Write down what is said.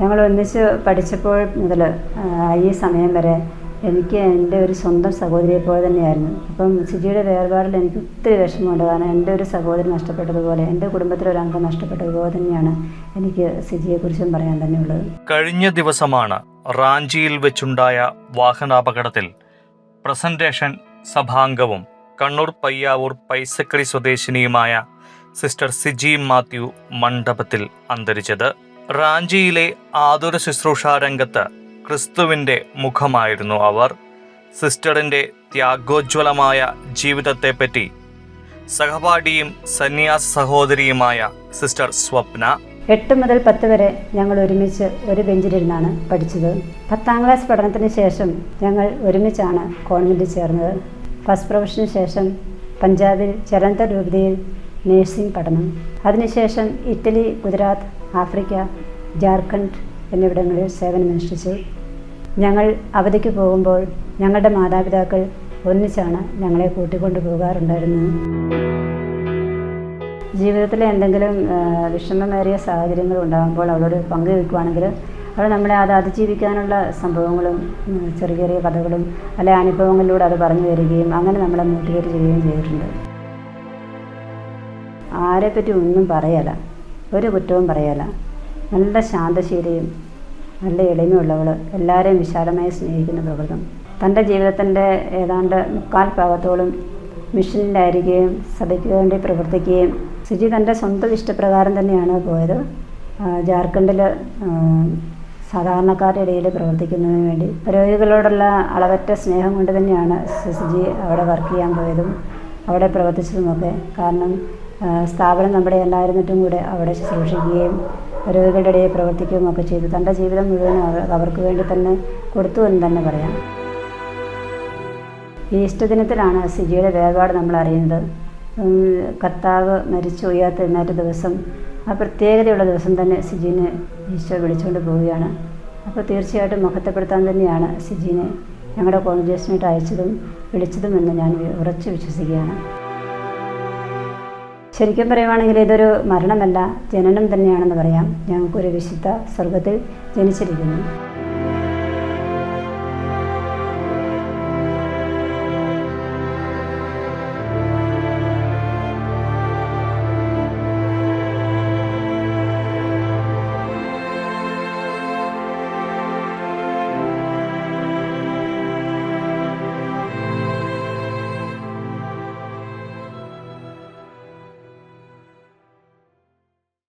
ഞങ്ങൾ ഒന്നിച്ച് പഠിച്ചപ്പോൾ മുതൽ ഈ സമയം വരെ എനിക്ക് എൻ്റെ ഒരു സ്വന്തം സഹോദരിയെ പോലെ തന്നെയായിരുന്നു. അപ്പം സിജിയുടെ വേർപാടിൽ എനിക്ക് ഒത്തിരി വിഷമമുണ്ട്. കാരണം എൻ്റെ ഒരു സഹോദരി നഷ്ടപ്പെട്ടതുപോലെ, എൻ്റെ കുടുംബത്തിലൊരു അംഗം നഷ്ടപ്പെട്ടതുപോലെ തന്നെയാണ് എനിക്ക് സിജിയെക്കുറിച്ചും പറയാൻ തന്നെയുള്ളത്. കഴിഞ്ഞ ദിവസമാണ് റാഞ്ചിയിൽ വെച്ചുണ്ടായ വാഹനാപകടത്തിൽ പ്രസന്റേഷൻ സഭാംഗവും കണ്ണൂർ പയ്യാവൂർ പൈസക്കറി സ്വദേശിനിയുമായ സിസ്റ്റർ സിജി മാത്യു മണ്ഡപത്തിൽ അന്തരിച്ചത്. റാഞ്ചിയിലെ ആതുര ശുശ്രൂഷാ രംഗത്ത് ക്രിസ്തുവിൻ്റെ മുഖമായിരുന്നു അവർ. സിസ്റ്ററിൻ്റെ ത്യാഗോജ്വലമായ ജീവിതത്തെപ്പറ്റി സഹപാഠിയും സന്യാസ സഹോദരിയുമായ സിസ്റ്റർ സ്വപ്ന, 8 മുതൽ 10 വരെ ഞങ്ങൾ ഒരുമിച്ച് ഒരു ബെഞ്ചിലിരുന്നാണ് പഠിച്ചത്. 10ാം ക്ലാസ് പഠനത്തിന് ശേഷം ഞങ്ങൾ ഒരുമിച്ചാണ് കോൺവെൻറ്റിൽ ചേർന്നത്. ഫസ്റ്റ് പ്രൊഫഷന് ശേഷം പഞ്ചാബിൽ ജലന്ധർ രൂപതയിൽ നേഴ്സിംഗ് പഠനം, അതിനുശേഷം ഇറ്റലി, ഗുജറാത്ത്, ആഫ്രിക്ക, ജാർഖണ്ഡ് എന്നിവിടങ്ങളിൽ സേവനമനുഷ്ഠിച്ചു. ഞങ്ങൾ അവധിക്ക് പോകുമ്പോൾ ഞങ്ങളുടെ മാതാപിതാക്കൾ ഒന്നിച്ചാണ് ഞങ്ങളെ കൂട്ടിക്കൊണ്ടു പോകാറുണ്ടായിരുന്നത്. ജീവിതത്തിലെ എന്തെങ്കിലും വിഷമമേറിയ സാഹചര്യങ്ങൾ ഉണ്ടാകുമ്പോൾ അവളോട് പങ്കുവയ്ക്കുകയാണെങ്കിൽ അവൾ നമ്മളെ അത് അതിജീവിക്കാനുള്ള സംഭവങ്ങളും ചെറിയ ചെറിയ കഥകളും അല്ലെ അനുഭവങ്ങളിലൂടെ അത് പറഞ്ഞു തരികയും അങ്ങനെ നമ്മളെ മോട്ടിവേറ്റ് ചെയ്യുകയും ചെയ്തിട്ടുണ്ട്. ആരെപ്പറ്റി ഒന്നും പറയല, ഒരു കുറ്റവും പറയല. നല്ല ശാന്തശീലയും നല്ല എളിമയുള്ളവൾ, എല്ലാവരെയും വിശാലമായി സ്നേഹിക്കുന്ന പ്രകൃതം. തൻ്റെ ജീവിതത്തിൻ്റെ ഏതാണ്ട് 3/4 ഭാഗത്തോളം മിഷനിലായിരിക്കുകയും സഭയ്ക്ക് വേണ്ടി പ്രവർത്തിക്കുകയും. സിജി തൻ്റെ സ്വന്തം ഇഷ്ടപ്രകാരം തന്നെയാണ് പോയത്. ജാർഖണ്ഡിൽ സാധാരണക്കാരുടെ ഇടയിൽ പ്രവർത്തിക്കുന്നതിന് വേണ്ടി രോഗികളോടുള്ള അളവറ്റ സ്നേഹം കൊണ്ട് തന്നെയാണ് സിജി അവിടെ വർക്ക് ചെയ്യാൻ പോയതും അവിടെ പ്രവർത്തിച്ചതുമൊക്കെ. കാരണം സ്ഥാപനം നമ്മുടെ എല്ലായിരുന്നിട്ടും കൂടെ അവിടെ ശുശ്രൂഷിക്കുകയും രോഗികളുടെ ഇടയിൽ പ്രവർത്തിക്കുകയും ഒക്കെ ചെയ്തു. തൻ്റെ ജീവിതം മുഴുവൻ അവർക്ക് വേണ്ടി തന്നെ കൊടുത്തു എന്ന് തന്നെ പറയാം. ഈസ്റ്റർ ദിനത്തിലാണ് സിജിയുടെ വേർപാട് നമ്മൾ അറിയുന്നത്. കർത്താവ് മരിച്ചു ഉയർത്തെഴുന്നേറ്റ ദിവസം, ആ പ്രത്യേകതയുള്ള ദിവസം തന്നെ സിജിനെ ഈശോ വിളിച്ചുകൊണ്ട് പോവുകയാണ്. അപ്പോൾ തീർച്ചയായിട്ടും മഹത്വപ്പെടുത്താൻ തന്നെയാണ് സിജിനെ ഞങ്ങളുടെ കോൺഗ്രസിനായിട്ട് അയച്ചതും വിളിച്ചതും എന്ന് ഞാൻ ഉറച്ചു വിശ്വസിക്കുകയാണ്. ശരിക്കും പറയുവാണെങ്കിൽ ഇതൊരു മരണമല്ല, ജനനം തന്നെയാണെന്ന് പറയാം. ഞങ്ങൾക്കൊരു വിശുദ്ധ സ്വർഗത്തിൽ ജനിച്ചിരിക്കുന്നു.